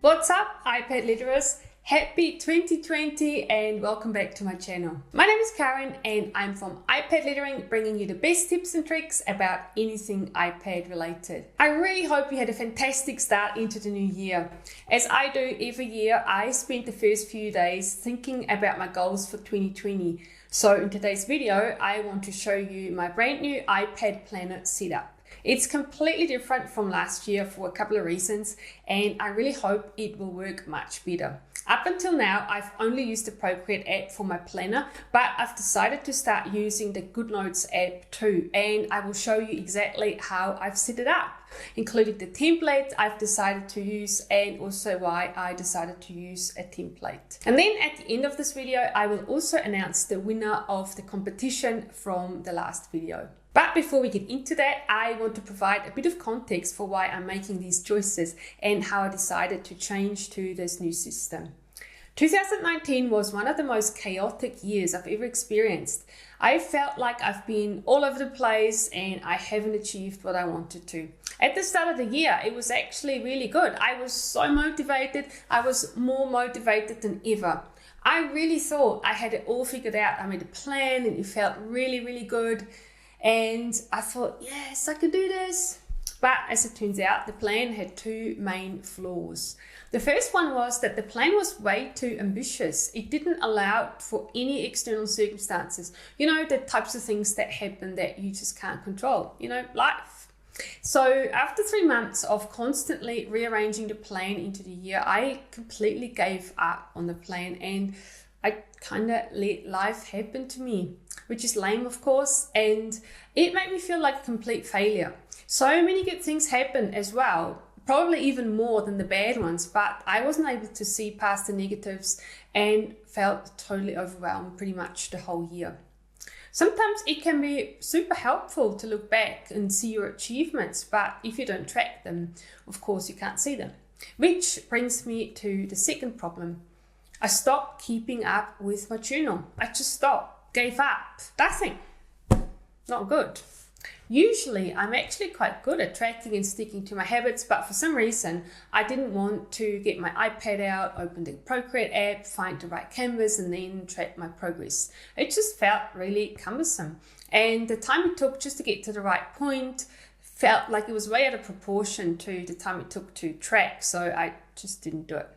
What's up, iPad letterers? Happy 2020 and welcome back to my channel. My name is Karen and I'm from iPad Lettering, bringing you the best tips and tricks about anything iPad related. I really hope you had a fantastic start into the new year. As I do every year, I spent the first few days thinking about my goals for 2020. So in today's video, I want to show you my brand new iPad planner setup. It's completely different from last year for a couple of reasons, and I really hope it will work much better. Up until now, I've only used the Procreate app for my planner, but I've decided to start using the Good Notes app too, and I will show you exactly how I've set it up, including the template I've decided to use and also why I decided to use a template. And then at the end of this video, I will also announce the winner of the competition from the last video. But before we get into that, I want to provide a bit of context for why I'm making these choices and how I decided to change to this new system. 2019 was one of the most chaotic years I've ever experienced. I felt like I've been all over the place and I haven't achieved what I wanted to. At the start of the year, it was actually really good. I was so motivated. I was more motivated than ever. I really thought I had it all figured out. I made a plan and it felt really, really good. And I thought, yes, I could do this. But as it turns out, the plan had two main flaws. The first one was that the plan was way too ambitious. It didn't allow for any external circumstances. You know, the types of things that happen that you just can't control, you know, life. So after 3 months of constantly rearranging the plan into the year, I completely gave up on the plan and I kind of let life happen to me, which is lame, of course, and it made me feel like a complete failure. So many good things happened as well, probably even more than the bad ones, but I wasn't able to see past the negatives and felt totally overwhelmed pretty much the whole year. Sometimes it can be super helpful to look back and see your achievements, but if you don't track them, of course, you can't see them. Which brings me to the second problem. I stopped keeping up with my journal. I just stopped, gave up, nothing. Not good. Usually, I'm actually quite good at tracking and sticking to my habits, but for some reason, I didn't want to get my iPad out, open the Procreate app, find the right canvas, and then track my progress. It just felt really cumbersome. And the time it took just to get to the right point felt like it was way out of proportion to the time it took to track, so I just didn't do it.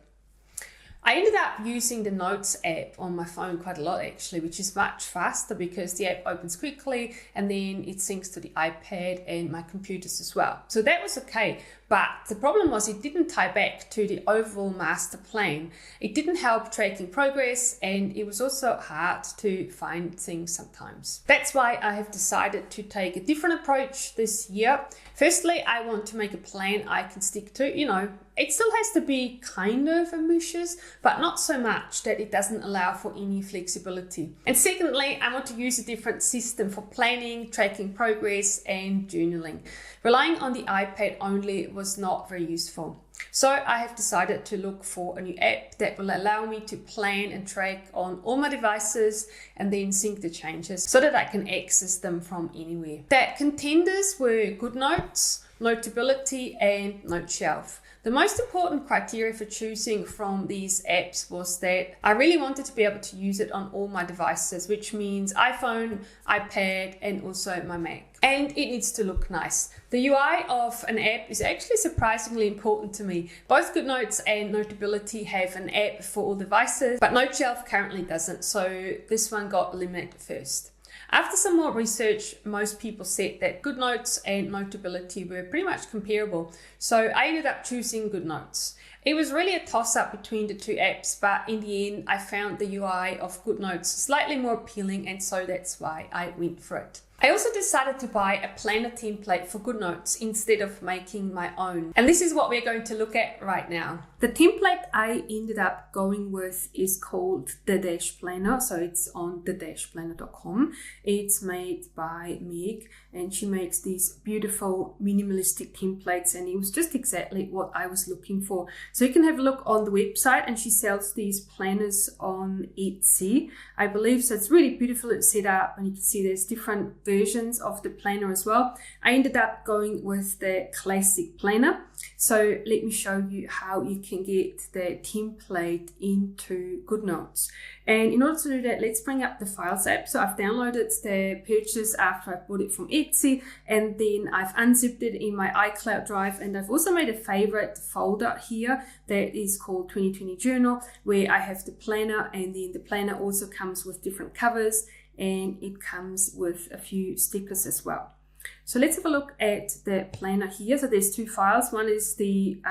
I ended up using the Notes app on my phone quite a lot actually, which is much faster because the app opens quickly and then it syncs to the iPad and my computers as well. So that was okay, but the problem was it didn't tie back to the overall master plan. It didn't help tracking progress and it was also hard to find things sometimes. That's why I have decided to take a different approach this year. Firstly, I want to make a plan I can stick to. You know, it still has to be kind of ambitious, but not so much that it doesn't allow for any flexibility. And secondly, I want to use a different system for planning, tracking progress, and journaling. Relying on the iPad only was not very useful. So I have decided to look for a new app that will allow me to plan and track on all my devices and then sync the changes so that I can access them from anywhere. The contenders were Good Notes, Notability, and Noteshelf. The most important criteria for choosing from these apps was that I really wanted to be able to use it on all my devices, which means iPhone, iPad, and also my Mac. And it needs to look nice. The UI of an app is actually surprisingly important to me. Both Good Notes and Notability have an app for all devices, but Noteshelf currently doesn't, so this one got eliminated first. After some more research, most people said that Good Notes and Notability were pretty much comparable, so I ended up choosing Good Notes. It was really a toss-up between the two apps, but in the end, I found the UI of Good Notes slightly more appealing, and so that's why I went for it. I also decided to buy a planner template for Good Notes instead of making my own. And this is what we're going to look at right now. The template I ended up going with is called the Dash Planner. So it's on the-planner.com. It's made by Meg and she makes these beautiful minimalistic templates and it was just exactly what I was looking for. So you can have a look on the website, and she sells these planners on Etsy, I believe. So it's really beautiful. It's set up, and you can see there's different versions of the planner as well. I ended up going with the classic planner. So let me show you how you can get the template into Good Notes. And in order to do that, let's bring up the Files app. So I've downloaded the purchase after I bought it from Etsy, and then I've unzipped it in my iCloud drive. And I've also made a favorite folder here that is called 2020 Journal, where I have the planner, and then the planner also comes with different covers, and it comes with a few stickers as well. So let's have a look at the planner here. So there's two files. One is the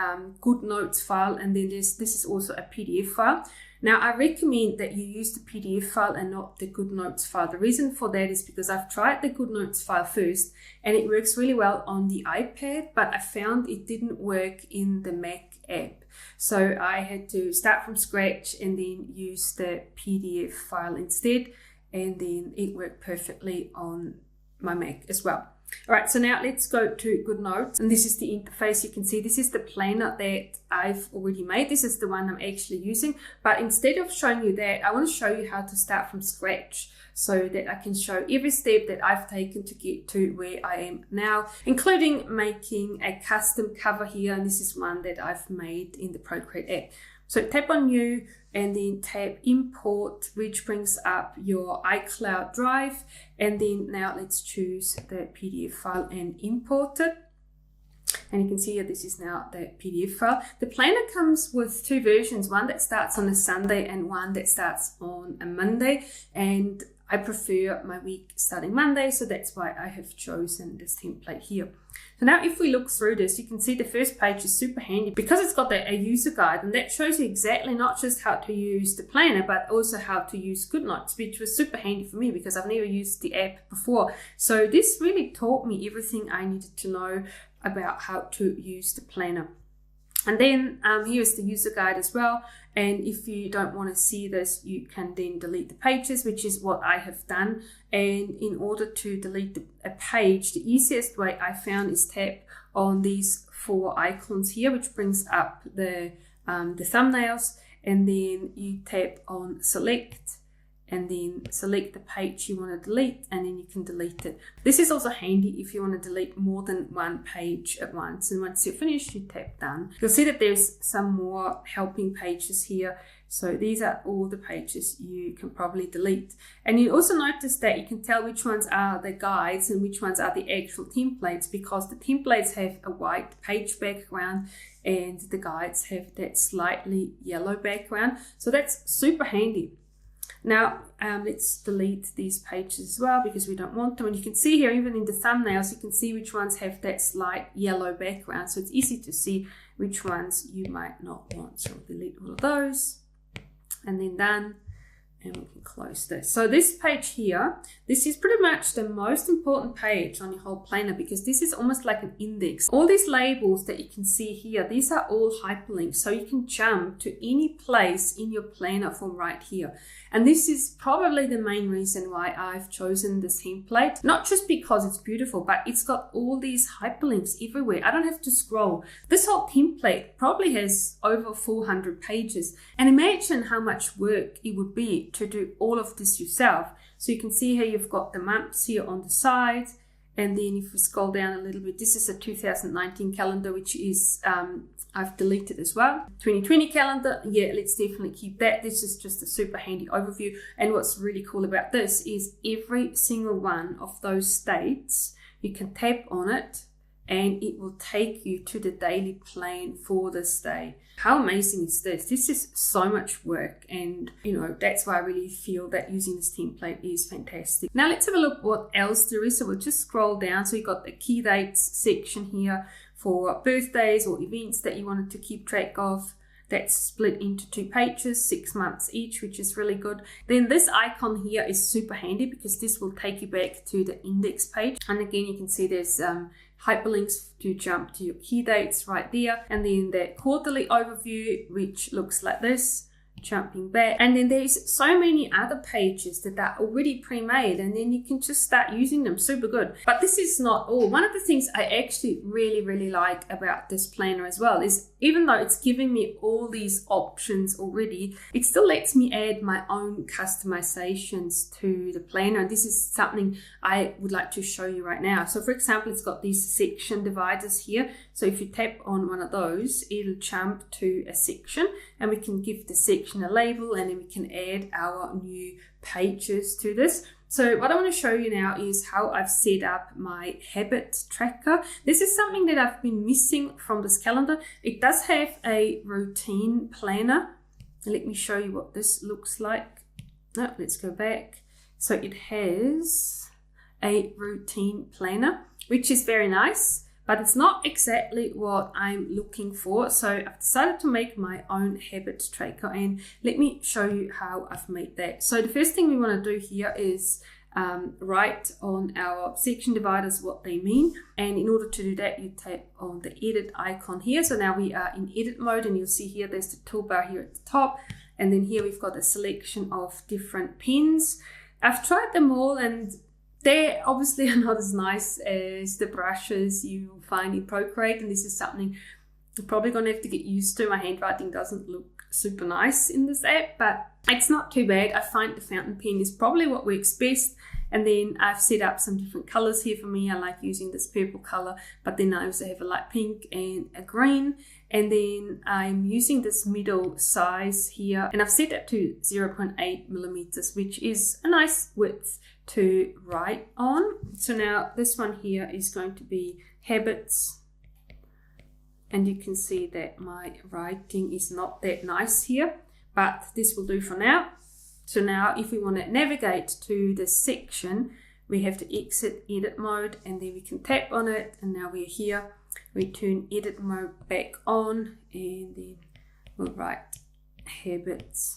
Good Notes file, and then this is also a PDF file. Now, I recommend that you use the PDF file and not the Good Notes file. The reason for that is because I've tried the Good Notes file first, and it works really well on the iPad, but I found it didn't work in the Mac app. So I had to start from scratch and then use the PDF file instead, and then it worked perfectly on my Mac as well. All right, so now let's go to Good Notes, and this is the interface. You can see this is the planner that I've already made. This is the one I'm actually using, but instead of showing you that, I want to show you how to start from scratch so that I can show every step that I've taken to get to where I am now, including making a custom cover here, and this is one that I've made in the Procreate app. So tap on New, and then tap Import, which brings up your iCloud drive. And then now let's choose the PDF file and import it. And you can see here, this is now the PDF file. The planner comes with two versions, one that starts on a Sunday and one that starts on a Monday. And I prefer my week starting Monday, so that's why I have chosen this template here. So now if we look through this, you can see the first page is super handy because it's got a user guide, and that shows you exactly not just how to use the planner, but also how to use Good Notes, which was super handy for me because I've never used the app before. So this really taught me everything I needed to know about how to use the planner. And then here's the user guide as well. And if you don't want to see this, you can then delete the pages, which is what I have done. And in order to delete a page, the easiest way I found is tap on these four icons here, which brings up the thumbnails. And then you tap on select, and then select the page you want to delete, and then you can delete it. This is also handy if you want to delete more than one page at once. And once you're finished, you tap done. You'll see that there's some more helping pages here. So these are all the pages you can probably delete. And you also notice that you can tell which ones are the guides and which ones are the actual templates, because the templates have a white page background and the guides have that slightly yellow background. So that's super handy. Now, let's delete these pages as well because we don't want them. And you can see here, even in the thumbnails, you can see which ones have that slight yellow background. So it's easy to see which ones you might not want. So we'll delete all of those, and then done. And we can close this. So this page here, this is pretty much the most important page on your whole planner because this is almost like an index. All these labels that you can see here, these are all hyperlinks. So you can jump to any place in your planner from right here. And this is probably the main reason why I've chosen this template. Not just because it's beautiful, but it's got all these hyperlinks everywhere. I don't have to scroll. This whole template probably has over 400 pages. And imagine how much work it would be to do all of this yourself. So you can see here you've got the months here on the side, and then if we scroll down a little bit, this is a 2019 calendar, which is I've deleted as well. 2020 calendar, yeah, let's definitely keep that. This is just a super handy overview. And what's really cool about this is every single one of those dates, you can tap on it and it will take you to the daily plan for this day. How amazing is this? This is so much work, and that's why I really feel that using this template is fantastic. Now let's have a look what else there is. So we'll just scroll down. So you've got the key dates section here for birthdays or events that you wanted to keep track of. That's split into 2 pages, 6 months each, which is really good. Then this icon here is super handy because this will take you back to the index page. And again, you can see there's hyperlinks to jump to your key dates right there. And then the quarterly overview, which looks like this. jumping back, and then there's so many other pages that are already pre-made, and then you can just start using them. Super good. But this is not all. One of the things I actually really like about this planner as well is, even though it's giving me all these options already, it still lets me add my own customizations to the planner. And this is something I would like to show you right now. So for example, it's got these section dividers here. So if you tap on one of those, it'll jump to a section, and we can give the section a label, and then we can add our new pages to this. So what I want to show you now is how I've set up my habit tracker. This is something that I've been missing from this calendar. It does have a routine planner. Let me show you what this looks like. No, let's go back. So it has a routine planner, which is very nice, but it's not exactly what I'm looking for. So I've decided to make my own habit tracker, and let me show you how I've made that. So the first thing we want to do here is write on our section dividers what they mean. And in order to do that, you tap on the edit icon here. So now we are in edit mode, and you'll see here there's the toolbar here at the top. And then here we've got a selection of different pens. I've tried them all, and they obviously are not as nice as the brushes you find in Procreate, and this is something I'm probably going to have to get used to. My handwriting doesn't look super nice in this app, but it's not too bad. I find the fountain pen is probably what works best. And then I've set up some different colors here for me. I like using this purple color, but then I also have a light pink and a green. And then I'm using this middle size here, and I've set that to 0.8 millimeters, which is a nice width to write on. So now this one here is going to be habits, and you can see that my writing is not that nice here, but this will do for now. So now if we want to navigate to this section, we have to exit edit mode, and then we can tap on it, and now we're here. We turn edit mode back on, and then we'll write habits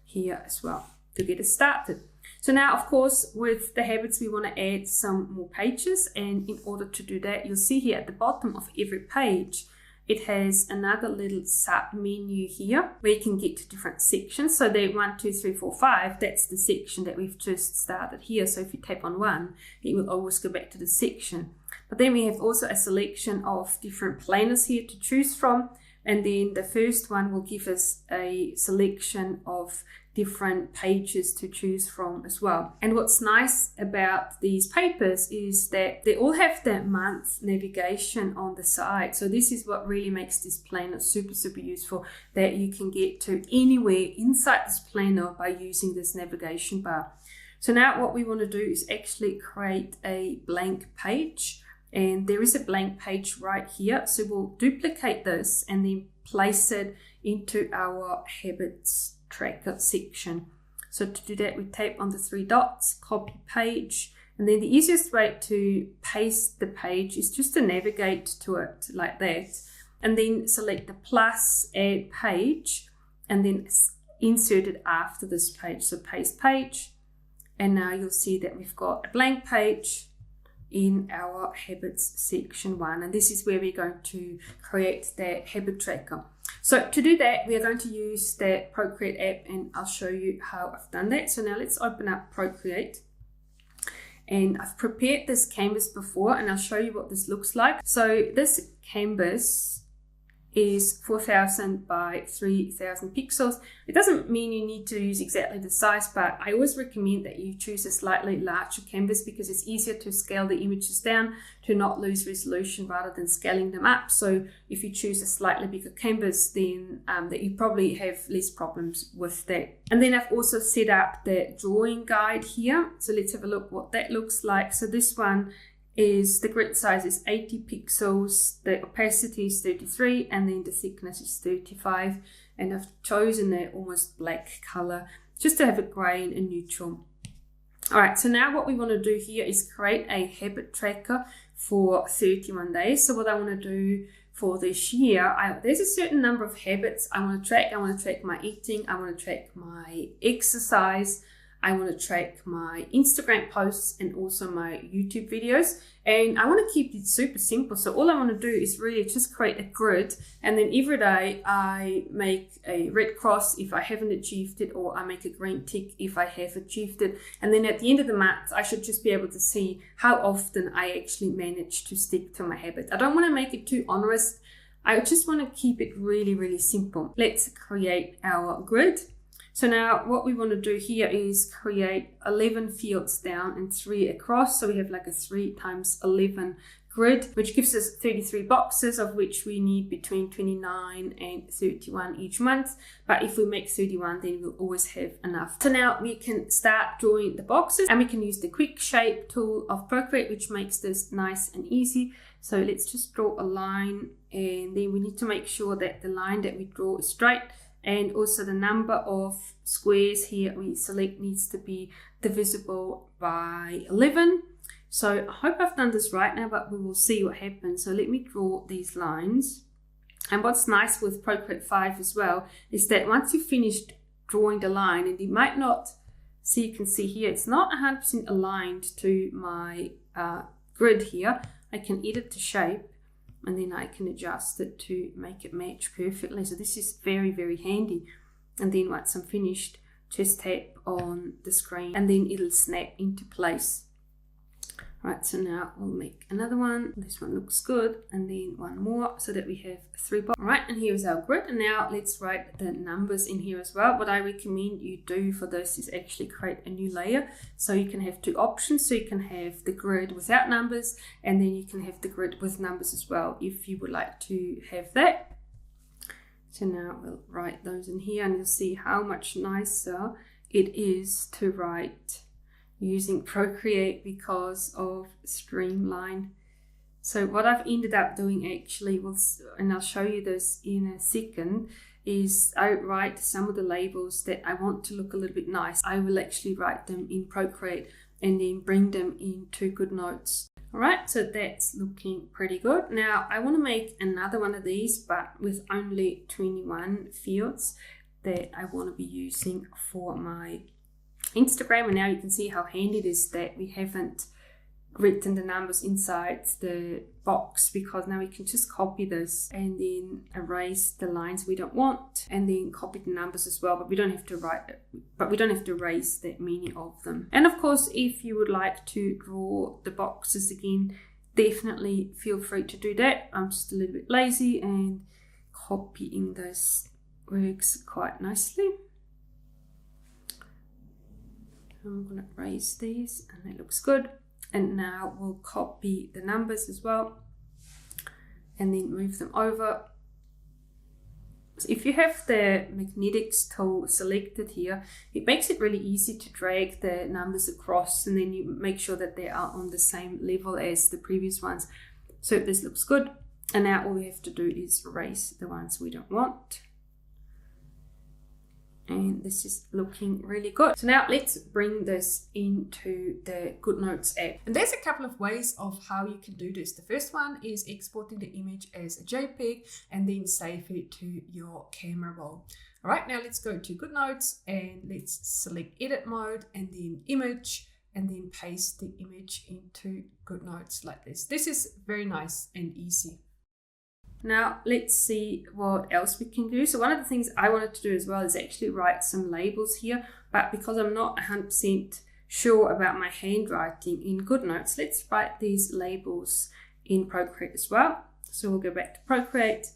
here as well to get us started. So now, of course, with the habits, we want to add some more pages. And in order to do that, you'll see here at the bottom of every page, it has another little sub menu here where you can get to different sections. So there 1, 2, 3, 4, 5, that's the section that we've just started here. So if you tap on one, it will always go back to the section. But then we have also a selection of different planners here to choose from. And then the first one will give us a selection of different pages to choose from as well. And what's nice about these papers is that they all have the month navigation on the side. So this is what really makes this planner super useful, that you can get to anywhere inside this planner by using this navigation bar. So now what we want to do is actually create a blank page. And there is a blank page right here. So we'll duplicate this and then place it into our habits tracker section. So to do that, we tap on the 3 dots, copy page, and then the easiest way to paste the page is just to navigate to it like that, and then select the plus, add page, and then insert it after this page. So paste page, and now you'll see that we've got a blank page in our habits section 1, and this is where we're going to create that habit tracker. So to do that, we are going to use the Procreate app, and I'll show you how I've done that. So now let's open up Procreate, and I've prepared this canvas before, and I'll show you what this looks like. So this canvas is 4000 by 3000 pixels. It doesn't mean you need to use exactly the size, but I always recommend that you choose a slightly larger canvas because it's easier to scale the images down to not lose resolution rather than scaling them up. So if you choose a slightly bigger canvas, then that you probably have less problems with that. And then I've also set up the drawing guide here. So let's have a look what that looks like. So this one is the grid size is 80 pixels, the opacity is 33, and then the thickness is 35. And I've chosen the almost black color just to have it grey and neutral. All right, so now what we want to do here is create a habit tracker for 31 days. So what I want to do for this year, there's a certain number of habits I want to track. I want to track my eating, I want to track my exercise, I want to track my Instagram posts and also my YouTube videos. And I want to keep it super simple. So all I want to do is really just create a grid. And then every day I make a red cross if I haven't achieved it, or I make a green tick if I have achieved it. And then at the end of the month, I should just be able to see how often I actually manage to stick to my habit. I don't want to make it too onerous. I just want to keep it really, really simple. Let's create our grid. So now what we want to do here is create 11 fields down and 3 across. So we have like a 3 times 11 grid, which gives us 33 boxes, of which we need between 29 and 31 each month. But if we make 31, then we'll always have enough. So now we can start drawing the boxes, and we can use the quick shape tool of Procreate, which makes this nice and easy. So let's just draw a line, and then we need to make sure that the line that we draw is straight. And also the number of squares here we select needs to be divisible by 11. So I hope I've done this right now, but we will see what happens. So let me draw these lines. And what's nice with Procreate 5 as well is that once you've finished drawing the line, and you might not see, you can see here, it's not 100% aligned to my grid here. I can edit the shape, and then I can adjust it to make it match perfectly. So this is very, very handy. And then once I'm finished, just tap on the screen and then it'll snap into place. Right, so now we'll make another one. This one looks good, and then one more so that we have 3 boxes. All right, and here's our grid. And now let's write the numbers in here as well. What I recommend you do for this is actually create a new layer. So you can have 2 options. So you can have the grid without numbers, and then you can have the grid with numbers as well, if you would like to have that. So now we'll write those in here, and you'll see how much nicer it is to write using Procreate because of Streamline. So what I've ended up doing actually was, and I'll show you this in a second, is I write some of the labels that I want to look a little bit nice. I will actually write them in Procreate and then bring them into Good Notes. All right, so that's looking pretty good. Now I want to make another one of these, but with only 21 fields that I want to be using for my Instagram. And now you can see how handy it is that we haven't written the numbers inside the box, because now we can just copy this and then erase the lines we don't want, and then copy the numbers as well, but we don't have to write it, but we don't have to erase that many of them. And of course, if you would like to draw the boxes again, definitely feel free to do that. I'm just a little bit lazy, and copying this works quite nicely. I'm going to erase these, and that looks good. And now we'll copy the numbers as well, and then move them over. So if you have the magnetics tool selected here, it makes it really easy to drag the numbers across, and then you make sure that they are on the same level as the previous ones. So this looks good. And now all we have to do is erase the ones we don't want. And this is looking really good. So now let's bring this into the Good Notes app. And there's a couple of ways of how you can do this. The first one is exporting the image as a JPEG and then save it to your camera roll. All right, now let's go to Good Notes and let's select edit mode and then image, and then paste the image into Good Notes like this. This is very nice and easy. Now let's see what else we can do. So one of the things I wanted to do as well is actually write some labels here, but because I'm not 100% sure about my handwriting in Good Notes, let's write these labels in Procreate as well. So we'll go back to Procreate,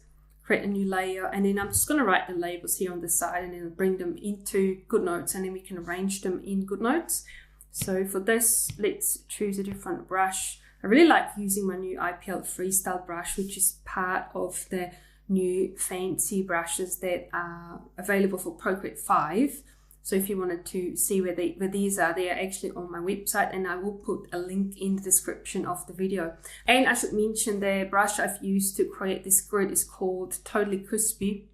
create a new layer, and then I'm just going to write the labels here on the side and then bring them into Good Notes, and then we can arrange them in Good Notes. So for this, let's choose a different brush. I really like using my new IPL Freestyle brush, which is part of the new fancy brushes that are available for Procreate 5. So if you wanted to see where these are, they are actually on my website, and I will put a link in the description of the video. And I should mention the brush I've used to create this grid is called Totally Crispy.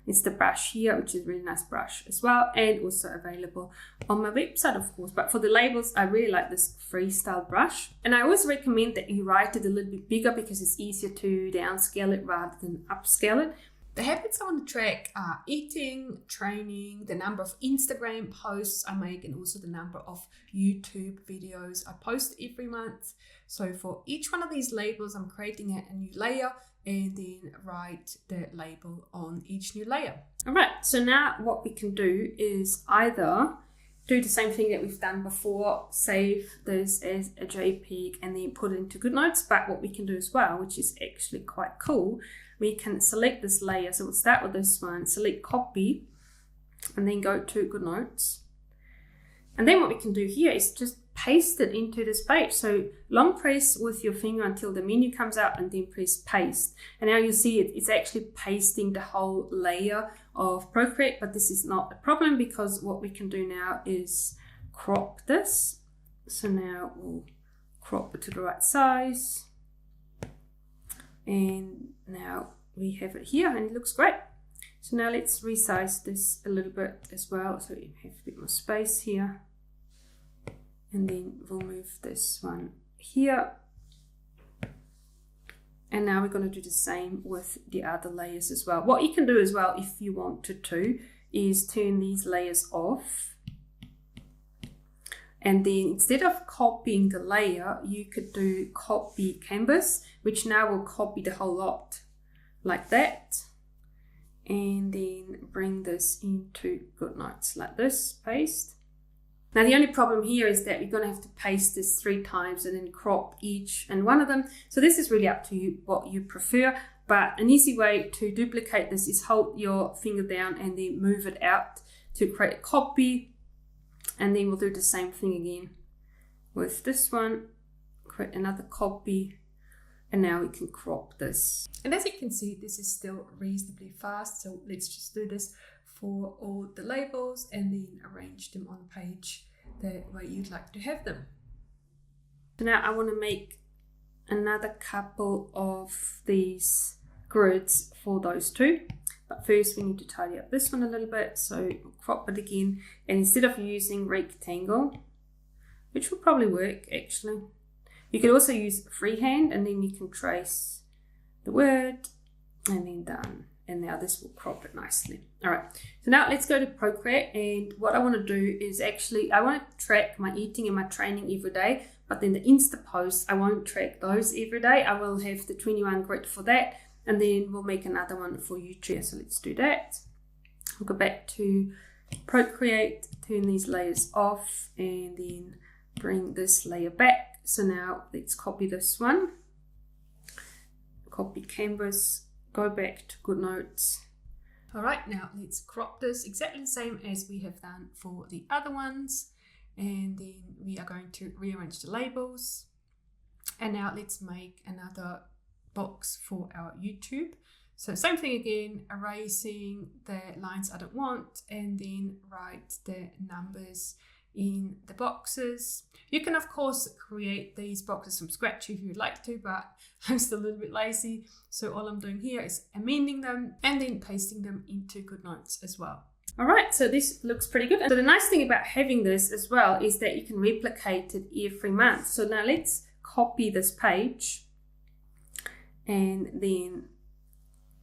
It's the brush here, which is a really nice brush as well, and also available on my website, of course. But for the labels, I really like this freestyle brush. And I always recommend that you write it a little bit bigger because it's easier to downscale it rather than upscale it. The habits I want to track are eating, training, the number of Instagram posts I make, and also the number of YouTube videos I post every month. So for each one of these labels, I'm creating a new layer and then write the label on each new layer. All right, so now what we can do is either do the same thing that we've done before, save this as a JPEG and then put it into Good Notes. But what we can do as well, which is actually quite cool, we can select this layer. So we'll start with this one, select copy, and then go to Good Notes. And then what we can do here is just paste it into this page. So long press with your finger until the menu comes up and then press paste. And now you see it's actually pasting the whole layer of Procreate, but this is not a problem because what we can do now is crop this. So now we'll crop it to the right size. And now we have it here and it looks great. So now let's resize this a little bit as well. So you have a bit more space here. And then we'll move this one here. And now we're going to do the same with the other layers as well. What you can do as well, if you wanted to, is turn these layers off. And then instead of copying the layer, you could do copy canvas, which now will copy the whole lot like that. And then bring this into Good Notes like this, paste. Now the only problem here is that you're going to have to paste this 3 times and then crop each and one of them. So this is really up to you what you prefer, but an easy way to duplicate this is hold your finger down and then move it out to create a copy. And then we'll do the same thing again with this one, create another copy, and now we can crop this. And as you can see, this is still reasonably fast. So let's just do this for all the labels and then arrange them on the page the way you'd like to have them. So now I want to make another couple of these grids for those two. But first we need to tidy up this one a little bit. So we'll crop it again. And instead of using rectangle, which will probably work actually, you could also use freehand and then you can trace the word and then done. And now this will crop it nicely. All right, so now let's go to Procreate. And what I want to do is actually, I want to track my eating and my training every day, but then the Insta posts, I won't track those every day. I will have the 21 grid for that. And then we'll make another one for YouTube. So let's do that. We'll go back to Procreate, turn these layers off, and then bring this layer back. So now let's copy this one. Copy canvas. Go back to Good Notes. All right, now let's crop this exactly the same as we have done for the other ones. And then we are going to rearrange the labels. And now let's make another box for our YouTube. So same thing again, erasing the lines I don't want and then write the numbers in the boxes. You can of course create these boxes from scratch if you'd like to, but I'm still a little bit lazy. So all I'm doing here is amending them and then pasting them into Good Notes as well. All right, so this looks pretty good. So the nice thing about having this as well is that you can replicate it every month. So now let's copy this page and then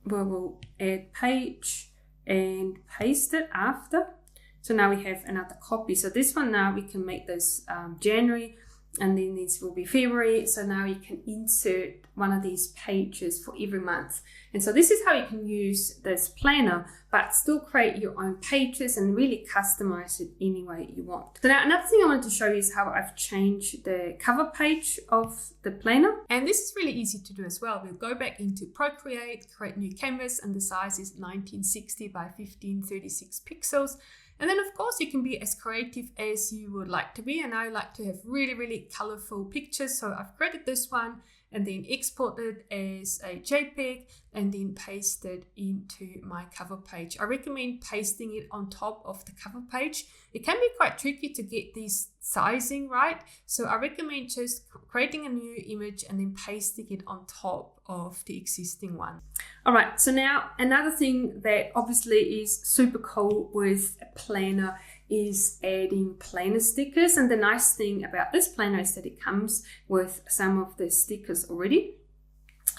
we will add page and paste it after. So now we have another copy. So this one now we can make this January and then this will be February. So now you can insert one of these pages for every month. And so this is how you can use this planner, but still create your own pages and really customize it any way you want. So now another thing I wanted to show you is how I've changed the cover page of the planner. And this is really easy to do as well. We'll go back into Procreate, create new canvas, and the size is 1960 by 1536 pixels. And then of course you can be as creative as you would like to be. And I like to have really, really colorful pictures. So I've created this one and then exported as a JPEG and then pasted into my cover page. I recommend pasting it on top of the cover page. It can be quite tricky to get this sizing right. So I recommend just creating a new image and then pasting it on top of the existing one. All right, so now another thing that obviously is super cool with a planner is adding planner stickers. And the nice thing about this planner is that it comes with some of the stickers already.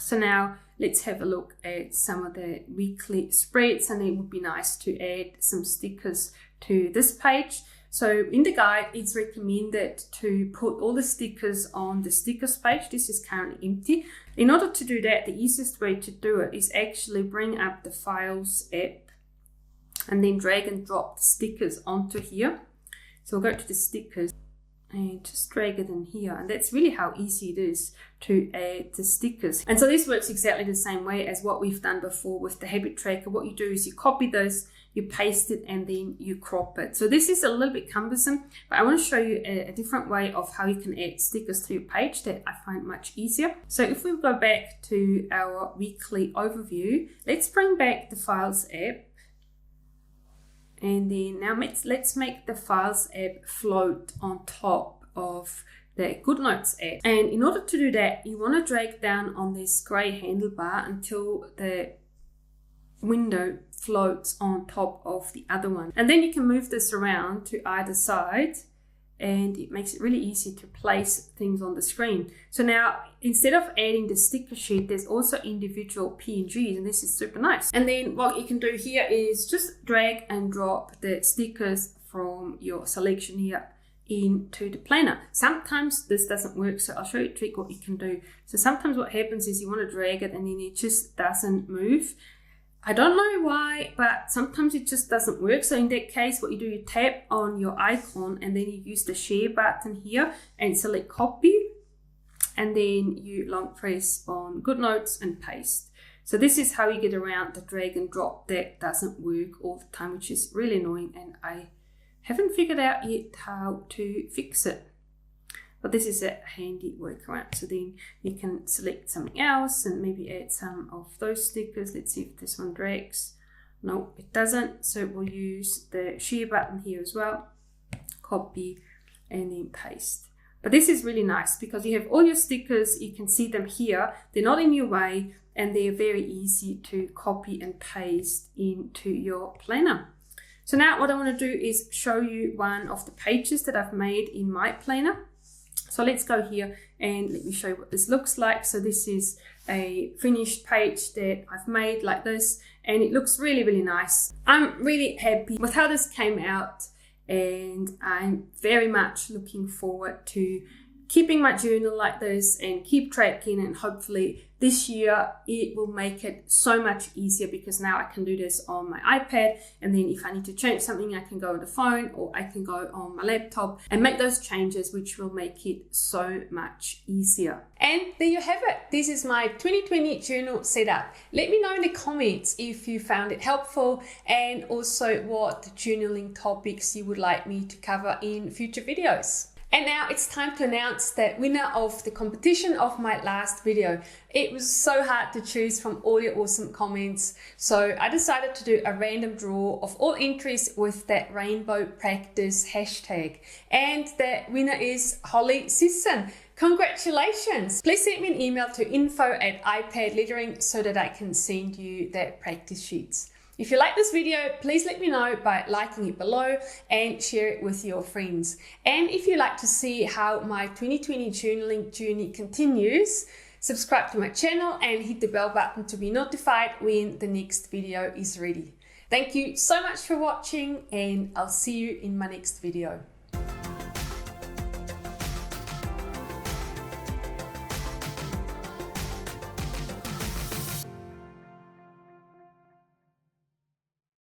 So now let's have a look at some of the weekly spreads, and it would be nice to add some stickers to this page. So in the guide, it's recommended to put all the stickers on the stickers page. This is currently empty. In order to do that, the easiest way to do it is actually bring up the Files app and then drag and drop the stickers onto here. So we'll go to the stickers and just drag it in here, and that's really how easy it is to add the stickers. And so this works exactly the same way as what we've done before with the habit tracker. What you do is you copy those, you paste it, and then you crop it. So this is a little bit cumbersome, but I want to show you a different way of how you can add stickers to your page that I find much easier. So if we go back to our weekly overview, let's bring back the Files app. And then now let's make the Files app float on top of the Good Notes app. And in order to do that, you want to drag down on this grey handlebar until the window floats on top of the other one. And then you can move this around to either side, and it makes it really easy to place things on the screen. So now, instead of adding the sticker sheet, there's also individual PNGs, and this is super nice. And then what you can do here is just drag and drop the stickers from your selection here into the planner. Sometimes this doesn't work, so I'll show you a trick what you can do. So sometimes what happens is you want to drag it and then it just doesn't move. I don't know why, but sometimes it just doesn't work. So in that case, what you do, you tap on your icon and then you use the share button here and select copy. And then you long press on Good Notes and paste. So this is how you get around the drag and drop that doesn't work all the time, which is really annoying. And I haven't figured out yet how to fix it. But this is a handy workaround. So then you can select something else and maybe add some of those stickers. Let's see if this one drags. No, it doesn't. So we'll use the share button here as well. Copy and then paste. But this is really nice because you have all your stickers. You can see them here. They're not in your way and they're very easy to copy and paste into your planner. So now what I want to do is show you one of the pages that I've made in my planner. So let's go here and let me show you what this looks like. So this is a finished page that I've made like this, and it looks really, really nice. I'm really happy with how this came out, and I'm very much looking forward to keeping my journal like this and keep tracking, and hopefully this year it will make it so much easier because now I can do this on my iPad, and then if I need to change something I can go on the phone or I can go on my laptop and make those changes, which will make it so much easier. And there you have it. This is my 2020 journal setup. Let me know in the comments if you found it helpful and also what journaling topics you would like me to cover in future videos. And now it's time to announce the winner of the competition of my last video. It was so hard to choose from all your awesome comments, so I decided to do a random draw of all entries with that rainbow practice hashtag. And the winner is Holly Sisson. Congratulations! Please send me an email to info@iPadLettering so that I can send you the practice sheets. If you like this video, please let me know by liking it below and share it with your friends. And if you'd like to see how my 2020 journaling journey continues, subscribe to my channel and hit the bell button to be notified when the next video is ready. Thank you so much for watching, and I'll see you in my next video.